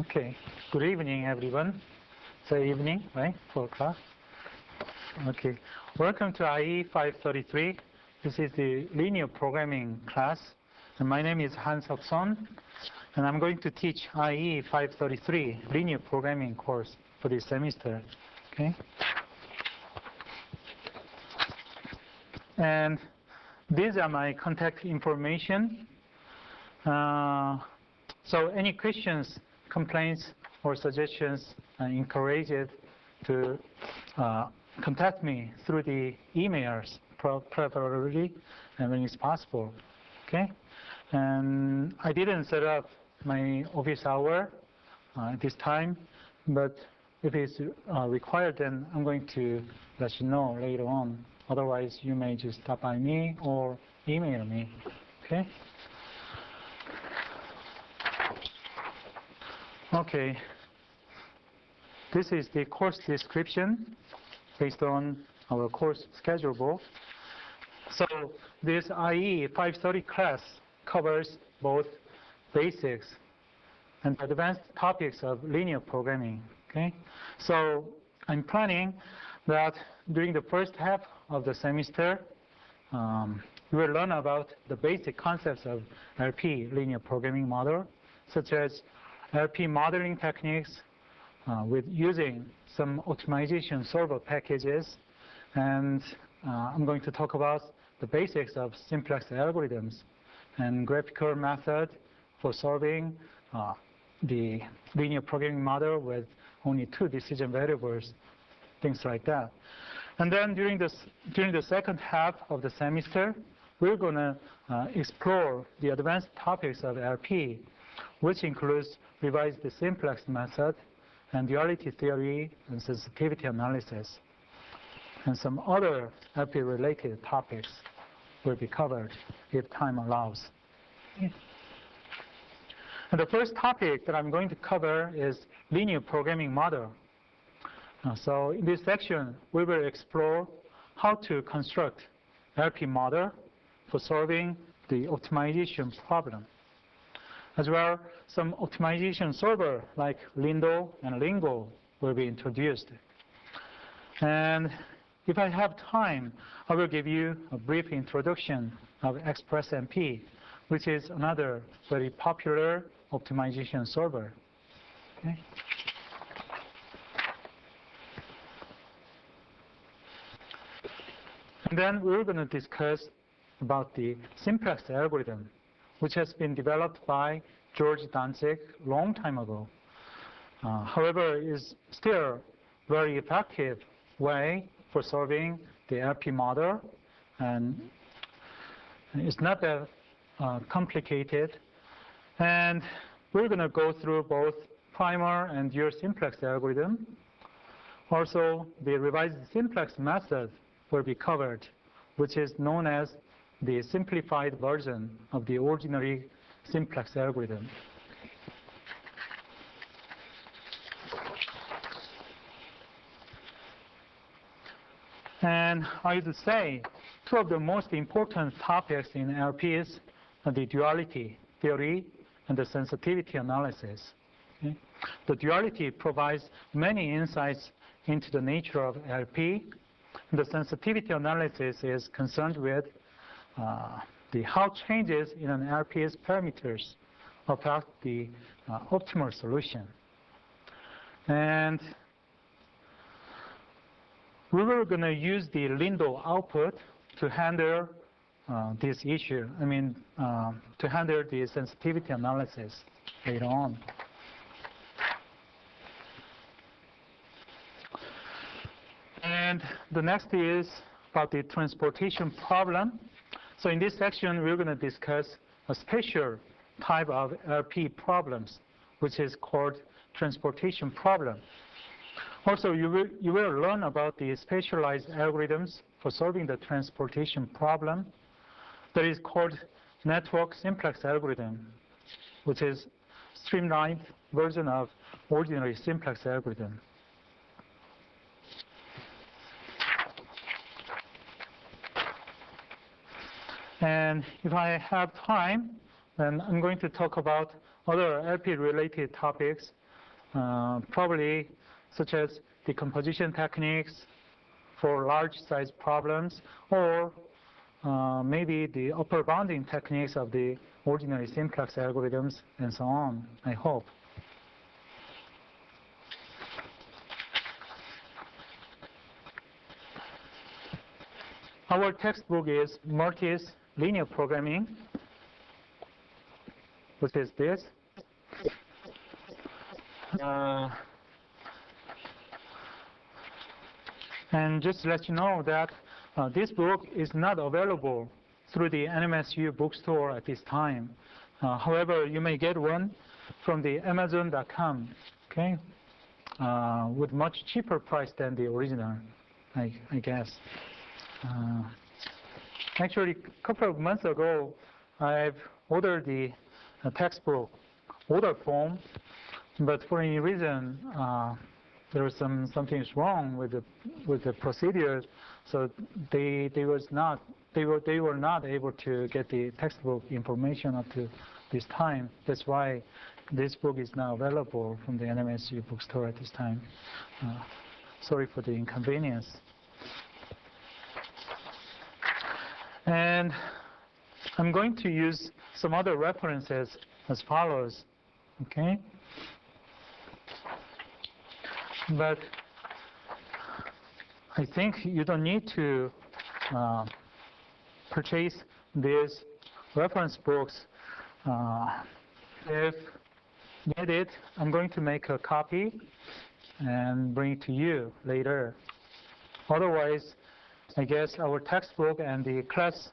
Okay. Good evening, everyone. So evening, right? 4 o'clock. Okay. Welcome to IE 533. This is the linear programming class. And my name is Han-Seok Son. And I'm going to teach IE 533 linear programming course for this semester. Okay. And these are my contact information. So any questions, complaints, or suggestions are encouraged to contact me through the emails, preferably, and when it's possible. Okay? And I didn't set up my office hour at this time, but if it's required, then I'm going to let you know later on. Otherwise, you may just stop by me or email me. Okay? Okay. This is the course description based on our course schedule book. So this IE 530 class covers both basics and advanced topics of linear programming. Okay? So I'm planning that during the first half of the semester, you will learn about the basic concepts of LP, linear programming model, such as LP modeling techniques with using some optimization solver packages. And I'm going to talk about the basics of simplex algorithms and graphical method for solving the linear programming model with only 2 decision variables, things like that. And then during the second half of the semester, we're going to explore the advanced topics of LP, which includes revise the simplex method and duality theory and sensitivity analysis. And some other LP-related topics will be covered if time allows. And the first topic that I'm going to cover is linear programming model. So in this section, we will explore how to construct LP model for solving the optimization problem. As well, some optimization solver like Lindo and Lingo will be introduced. And if I have time, I will give you a brief introduction of ExpressMP, which is another very popular optimization solver. Okay. And then we're going to discuss about the simplex algorithm, which has been developed by George Dantzig a long time ago. However, is still very effective way for solving the LP model, and it's not that complicated. And we're going to go through both primer and dual simplex algorithm. Also, the revised simplex method will be covered, which is known as the simplified version of the ordinary simplex algorithm. And I would say 2 of the most important topics in LPs are the duality theory and the sensitivity analysis. Okay? The duality provides many insights into the nature of LP. And the sensitivity analysis is concerned with how changes in an LP's parameters affect the optimal solution. And we were going to use the Lindo output to handle this issue. I mean, to handle the sensitivity analysis later on. And the next is about the transportation problem. So in this section, we're going to discuss a special type of LP problems, which is called transportation problem. Also, you will learn about the specialized algorithms for solving the transportation problem. That is called network simplex algorithm, which is streamlined version of ordinary simplex algorithm. And if I have time, then I'm going to talk about other LP-related topics probably such as decomposition techniques for large size problems, or maybe the upper bounding techniques of the ordinary simplex algorithms, and so on, I hope. Our textbook is Mertz linear programming, which is this. And just to let you know that this book is not available through the NMSU bookstore at this time. However, you may get one from the Amazon.com, okay, with much cheaper price than the original, I guess. Actually, a couple of months ago, I've ordered the textbook order form, but for any reason, there was something wrong with the procedure, so they were not able to get the textbook information up to this time. That's why this book is now available from the NMSU bookstore at this time. Sorry for the inconvenience. And I'm going to use some other references as follows, okay? But I think you don't need to purchase these reference books. If needed, I'm going to make a copy and bring it to you later. Otherwise, I guess our textbook and the class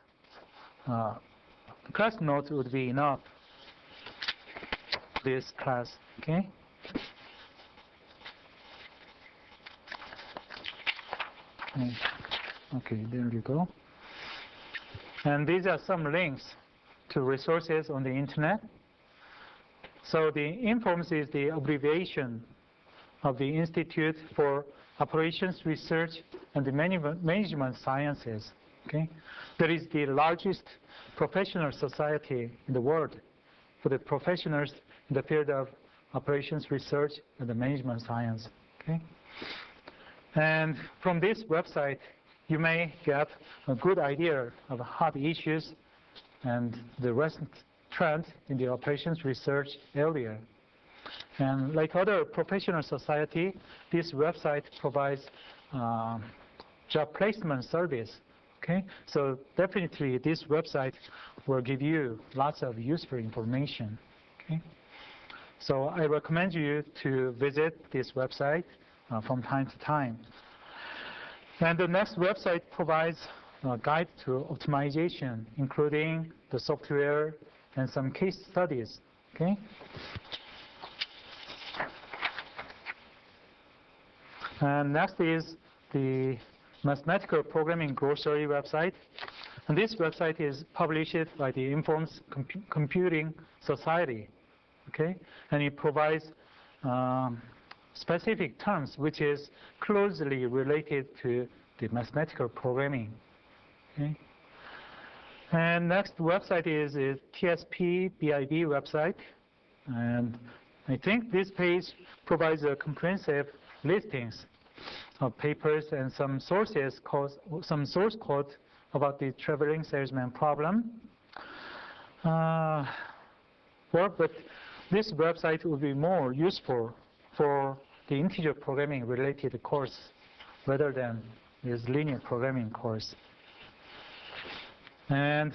notes would be enough for this class, okay? Okay, there you go. And these are some links to resources on the internet. So the INFORMS is the abbreviation of the Institute for Operations Research and the Management Sciences. Okay, that is the largest professional society in the world for the professionals in the field of operations research and the management science. Okay, and from this website, you may get a good idea of hot issues and the recent trends in the operations research area. And like other professional society, this website provides job placement service. Okay, so definitely this website will give you lots of useful information. Okay, so I recommend you to visit this website from time to time. And the next website provides a guide to optimization, including the software and some case studies. Okay. And next is the Mathematical Programming Glossary website. And this website is published by the INFORMS Computing Society. Okay, and it provides specific terms which is closely related to the mathematical programming. Okay. And next website is TSP BIB website. And I think this page provides a comprehensive listings of papers and some source code about the traveling salesman problem. But this website would be more useful for the integer programming related course rather than this linear programming course. And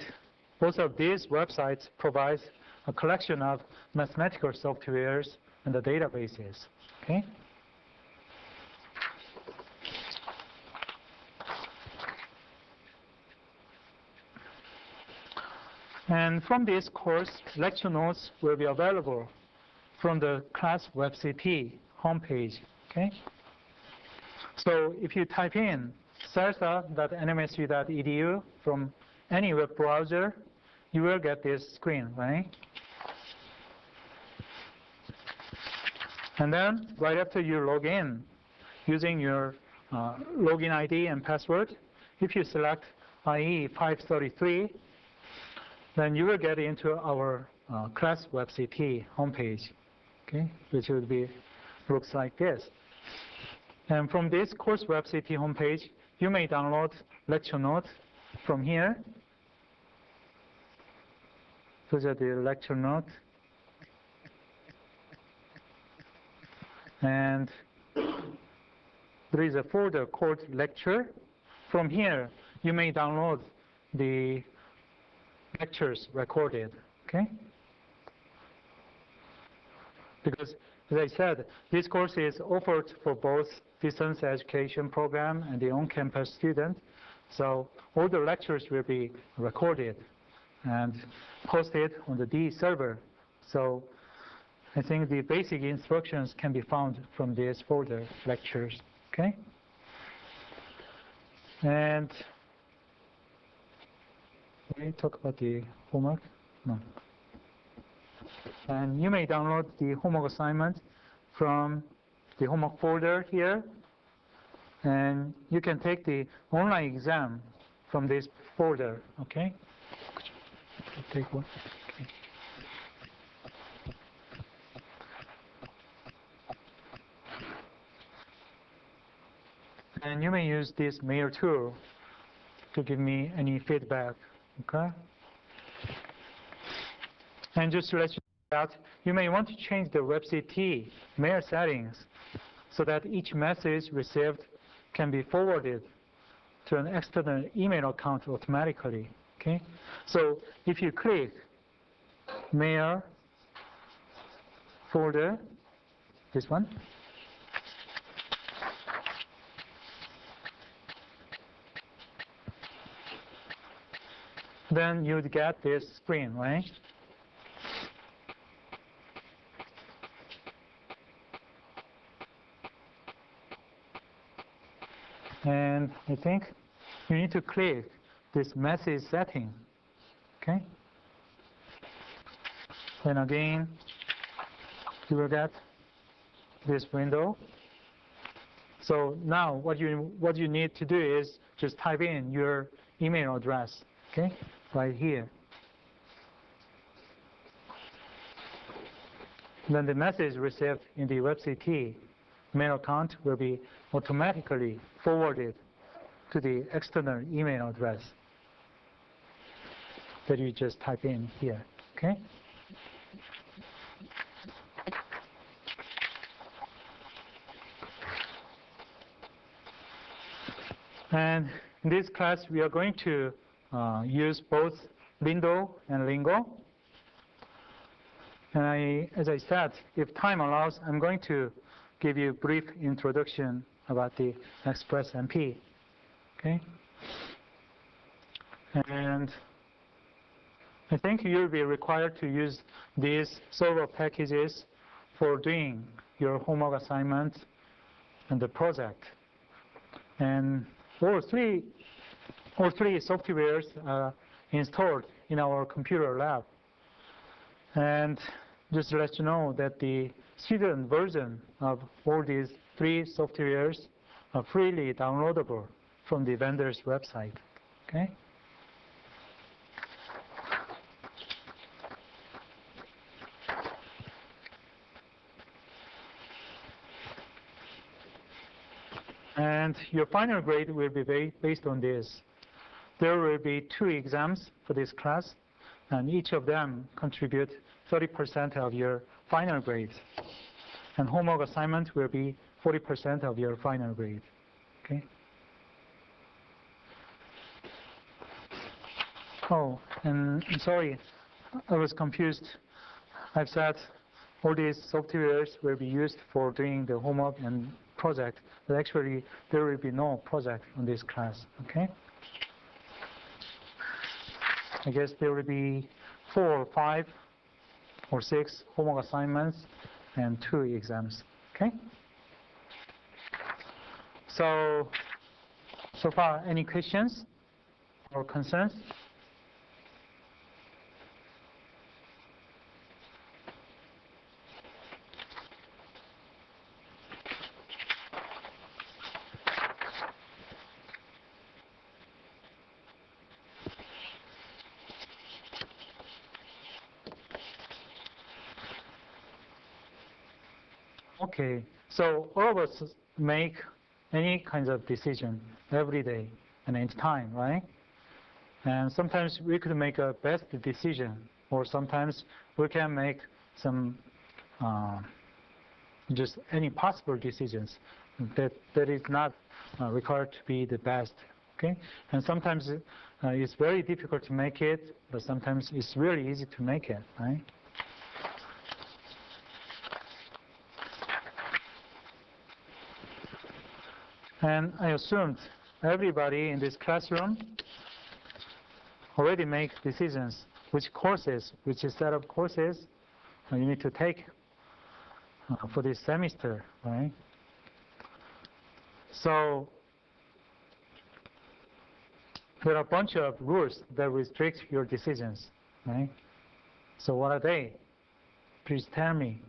both of these websites provide a collection of mathematical softwares and the databases. Okay. And from this course, lecture notes will be available from the class WebCP homepage. Okay. So if you type in salsa.nmsu.edu from any web browser, you will get this screen, right? And then right after you log in using your login ID and password, if you select IE 533, then you will get into our class WebCP homepage, okay, which would be looks like this. And from this course WebCT homepage, you may download lecture notes from here. Those are the lecture notes. And there is a folder called lecture. From here, you may download the lectures recorded, okay? Because, as I said, this course is offered for both distance education program and the on-campus student. So all the lectures will be recorded and posted on the D server. So I think the basic instructions can be found from this folder, lectures, okay? And we talk about the homework? No. And you may download the homework assignment from the homework folder here. And you can take the online exam from this folder, okay? Take one. Okay. And you may use this mail tool to give me any feedback, okay? And just to let you know that, you may want to change the WebCT mail settings so that each message received can be forwarded to an external email account automatically, okay? So if you click mail folder, this one, then you'd get this screen, right? And I think you need to click this message setting, okay? Then again, you will get this window. So now what you need to do is just type in your email address, okay? Right here. Then the message received in the WebCT mail account will be automatically forwarded to the external email address that you just type in here, okay? And in this class, we are going to use both Lindo and Lingo. And as I said, if time allows, I'm going to give you a brief introduction about the ExpressMP, okay? And I think you'll be required to use these server packages for doing your homework assignment and the project. And all three softwares are installed in our computer lab. And just to let you know that the student version of all these three softwares are freely downloadable from the vendor's website, okay? And your final grade will be based on this. There will be 2 exams for this class, and each of them contribute 30% of your final grade. And homework assignment will be 40% of your final grade, okay? Oh, and I'm sorry, I was confused. I've said all these softwares will be used for doing the homework and project, but actually there will be no project on this class, okay? I guess there will be 4 or 5 or 6 homework assignments and 2 exams, okay? So far, any questions or concerns? Okay, So all of us make any kinds of decision every day and any time, right? And sometimes we could make a best decision, or sometimes we can make some just any possible decisions that is not required to be the best. Okay, and sometimes it's very difficult to make it, but sometimes it's really easy to make it, right? And I assumed everybody in this classroom already make decisions which courses, which set of courses you need to take for this semester, right? So there are a bunch of rules that restrict your decisions, right? So what are they? Please tell me.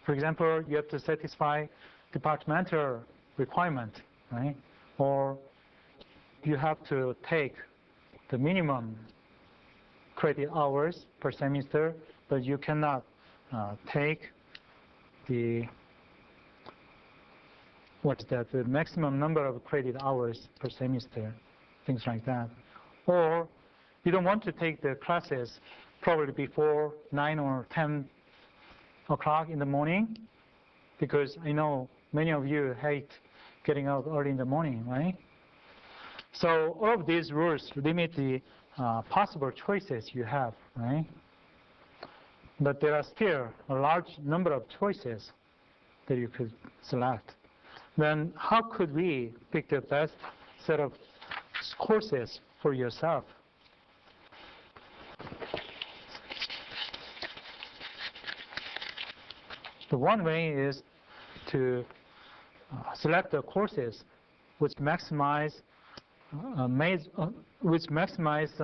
For example, you have to satisfy departmental requirement, right? Or you have to take the minimum credit hours per semester, but you cannot take the the maximum number of credit hours per semester, things like that. Or you don't want to take the classes probably before 9 or 10 o'clock in the morning, because I know many of you hate getting out early in the morning, right? So all of these rules limit the possible choices you have, right? But there are still a large number of choices that you could select. Then how could we pick the best set of courses for yourself? The one way is to select the courses which maximize the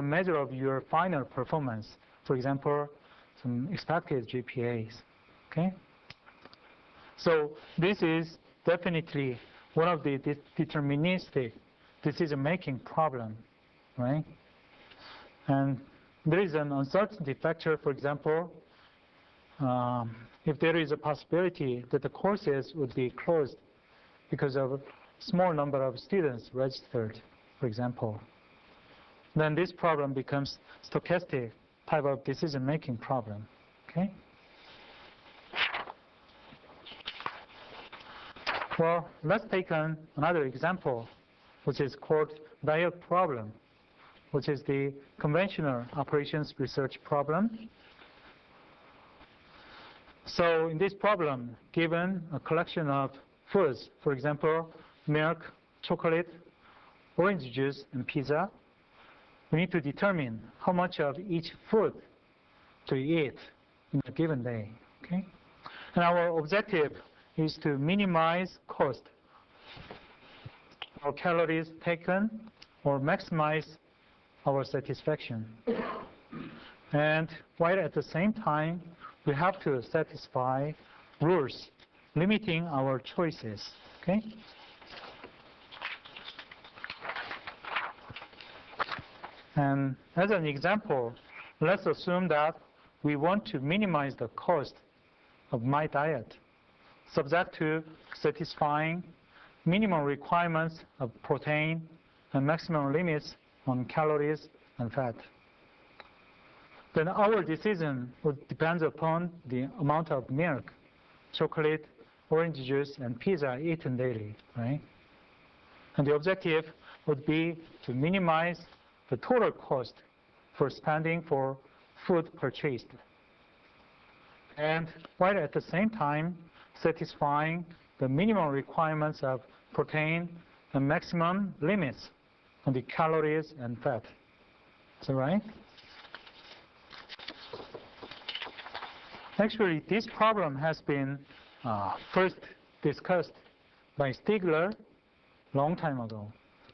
measure of your final performance. For example, some expected GPAs. Okay. So this is definitely one of the deterministic decision-making problem, right? And there is an uncertainty factor. For example, if there is a possibility that the courses would be closed because of a small number of students registered, for example, then this problem becomes stochastic type of decision-making problem, okay? Well, let's take another example, which is called diet problem, which is the conventional operations research problem. So in this problem, given a collection of foods, for example, milk, chocolate, orange juice, and pizza, we need to determine how much of each food to eat in a given day, okay? And our objective is to minimize cost or calories taken or maximize our satisfaction. And while at the same time, we have to satisfy rules limiting our choices, okay? And as an example, let's assume that we want to minimize the cost of my diet, subject to satisfying minimum requirements of protein and maximum limits on calories and fat. Then our decision would depend upon the amount of milk, chocolate, orange juice, and pizza eaten daily, right? And the objective would be to minimize the total cost for spending for food purchased, and while at the same time satisfying the minimum requirements of protein and maximum limits on the calories and fat. Is that right? Actually, this problem has been first discussed by Stigler a long time ago,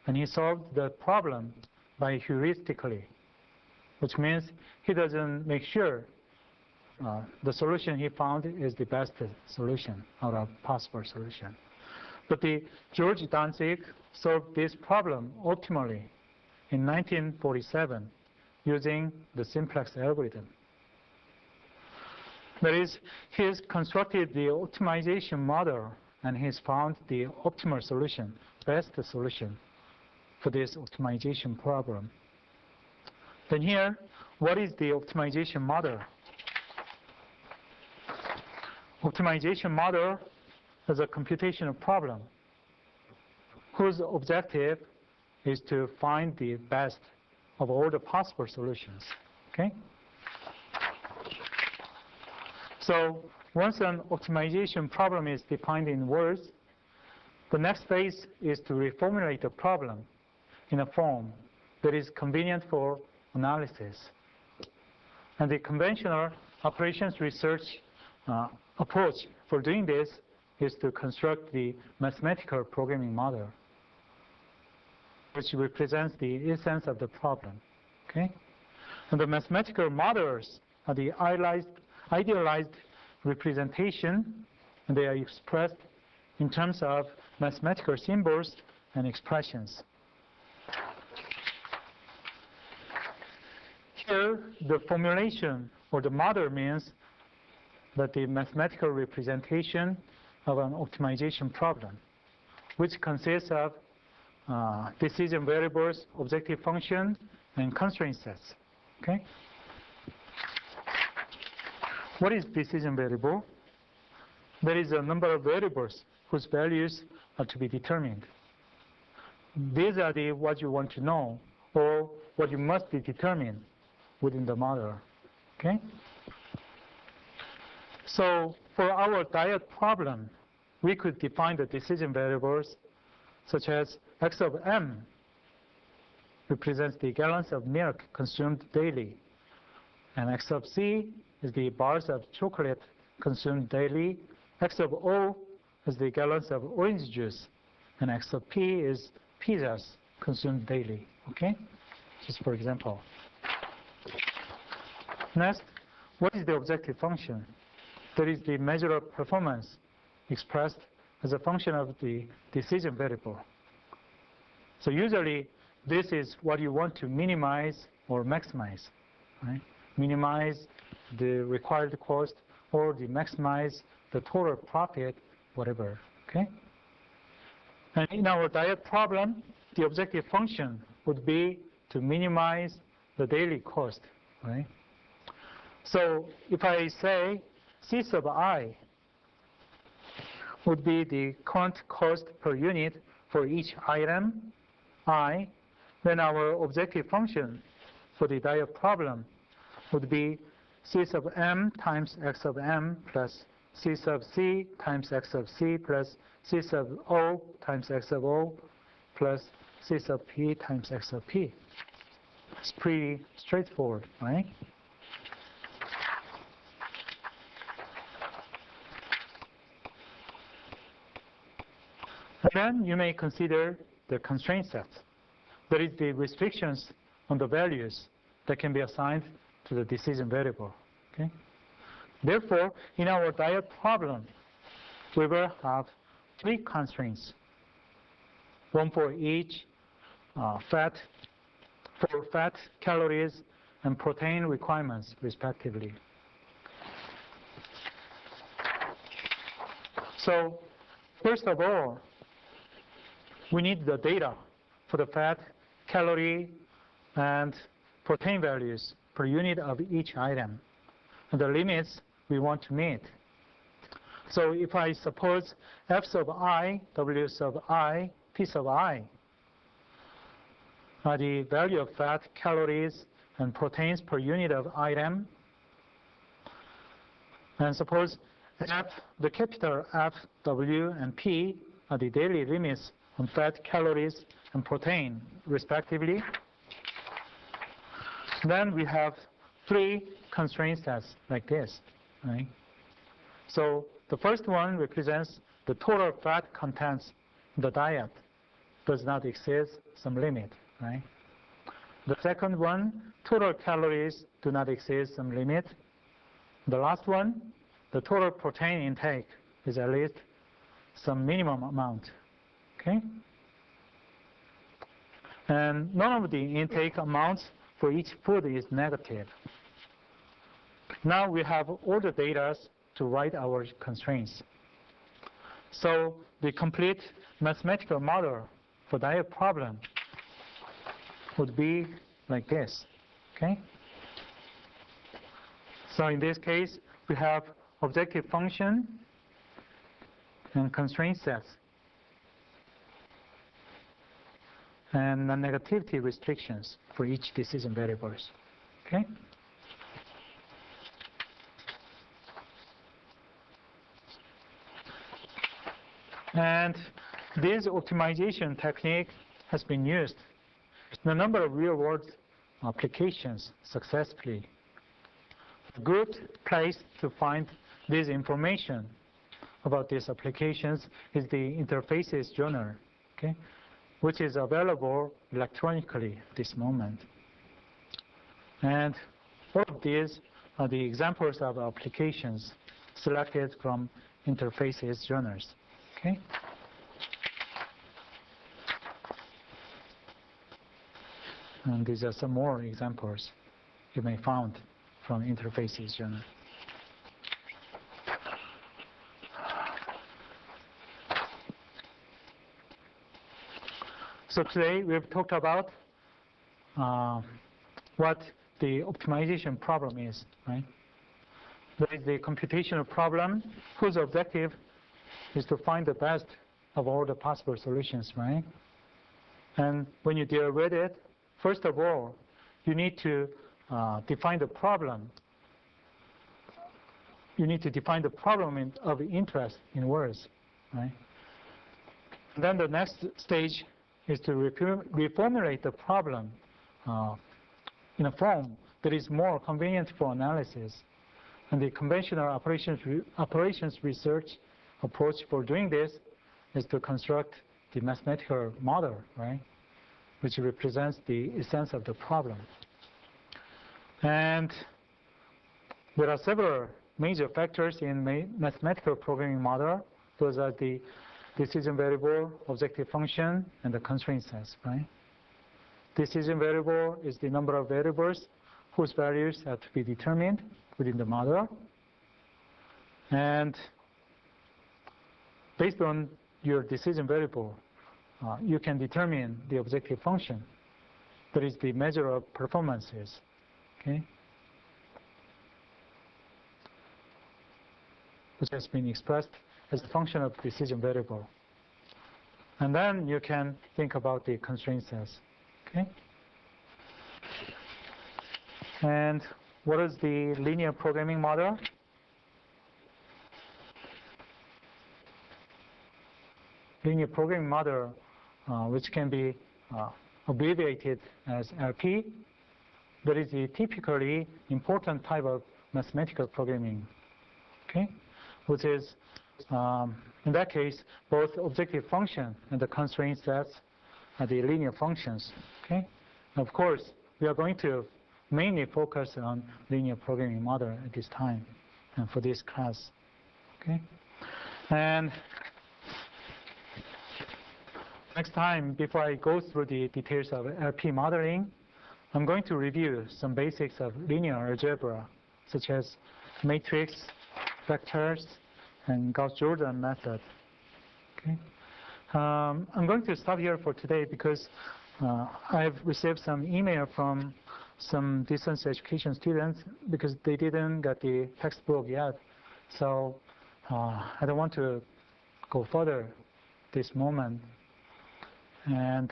and he solved the problem by heuristically, which means he doesn't make sure the solution he found is the best solution out of possible solution. But the George Dantzig solved this problem optimally in 1947 using the simplex algorithm. That is, he's constructed the optimization model and he's found the optimal solution, best solution for this optimization problem. Then here, what is the optimization model? Optimization model is a computational problem whose objective is to find the best of all the possible solutions. Okay? So once an optimization problem is defined in words, the next phase is to reformulate the problem in a form that is convenient for analysis. And the conventional operations research approach for doing this is to construct the mathematical programming model, which represents the essence of the problem. Okay? And the mathematical models are the idealized representation, and they are expressed in terms of mathematical symbols and expressions. Here, the formulation or the model means that the mathematical representation of an optimization problem, which consists of decision variables, objective function, and constraint sets. Okay? What is decision variable? There is a number of variables whose values are to be determined. These are what you want to know, or what you must be determined within the model. Okay? So for our diet problem, we could define the decision variables such as x of m represents the gallons of milk consumed daily, and x of c is the bars of chocolate consumed daily, x of o is the gallons of orange juice, and x of p is pizzas consumed daily. Okay? Just for example. Next, what is the objective function? That is the measure of performance expressed as a function of the decision variable. So usually, this is what you want to minimize or maximize. Right? Minimize the required cost or maximize the total profit, whatever. Okay? And in our diet problem, the objective function would be to minimize the daily cost. Right? So if I say C sub I would be the current cost per unit for each item, I, then our objective function for the diet problem would be C sub m times x of m plus C sub c times x of c plus C sub o times x of o plus C sub p times x of p. It's pretty straightforward, right? And then you may consider the constraint set. That is the restrictions on the values that can be assigned to the decision variable. Okay? Therefore, in our diet problem, we will have 3 constraints, one for each fat, calories, and protein requirements, respectively. So, first of all, we need the data for the fat, calorie, and protein values per unit of each item, and the limits we want to meet. So if I suppose f sub I, w sub I, p sub I are the value of fat, calories, and proteins per unit of item, and suppose f, the capital F, W, and P are the daily limits on fat, calories, and protein, respectively. Then we have 3 constraint sets like this. Right? So the first one represents the total fat contents in the diet does not exceed some limit. Right? The second one, total calories do not exceed some limit. The last one, the total protein intake is at least some minimum amount. Okay? And none of the intake amounts for each food is negative. Now we have all the data to write our constraints. So the complete mathematical model for that problem would be like this, okay? So in this case, we have objective function and constraint sets and non-negativity restrictions for each decision variables, okay? And this optimization technique has been used in a number of real-world applications successfully. A good place to find this information about these applications is the Interfaces Journal, okay, which is available electronically at this moment. And all of these are the examples of applications selected from Interfaces journals. Okay. And these are some more examples you may find from Interfaces journal. So today we've talked about what the optimization problem is, right? There is the computational problem whose objective is to find the best of all the possible solutions, right? And when you deal with it, first of all, you need to define the problem. You need to define the problem of interest in words, right? And then the next stage is to reformulate the problem in a form that is more convenient for analysis. And the conventional operations research approach for doing this is to construct the mathematical model, right, which represents the essence of the problem. And there are several major factors in mathematical programming model. Those are the decision variable, objective function, and the constraint sets, right? Decision variable is the number of variables whose values have to be determined within the model. And based on your decision variable, you can determine the objective function. That is the measure of performances, okay? Which has been expressed as a function of decision variable. And then you can think about the constraint sets, okay? And what is the linear programming model? Linear programming model, which can be abbreviated as LP, that is a typically important type of mathematical programming, okay? Which is, in that case, both objective function and the constraint sets are the linear functions, okay? And of course, we are going to mainly focus on linear programming model at this time and for this class, okay? And next time, before I go through the details of LP modeling, I'm going to review some basics of linear algebra, such as matrix, vectors, and Gauss-Jordan method. Okay. I'm going to stop here for today because I've received some email from some distance education students because they didn't get the textbook yet. So I don't want to go further this moment. And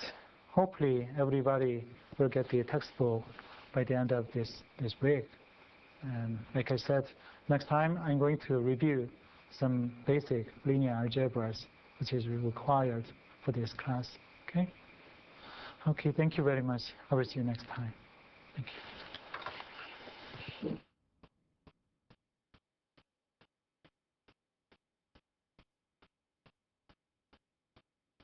hopefully everybody will get the textbook by the end of this week. And like I said, next time I'm going to review some basic linear algebras, which is required for this class. Okay? Okay, thank you very much. I will see you next time. Thank you.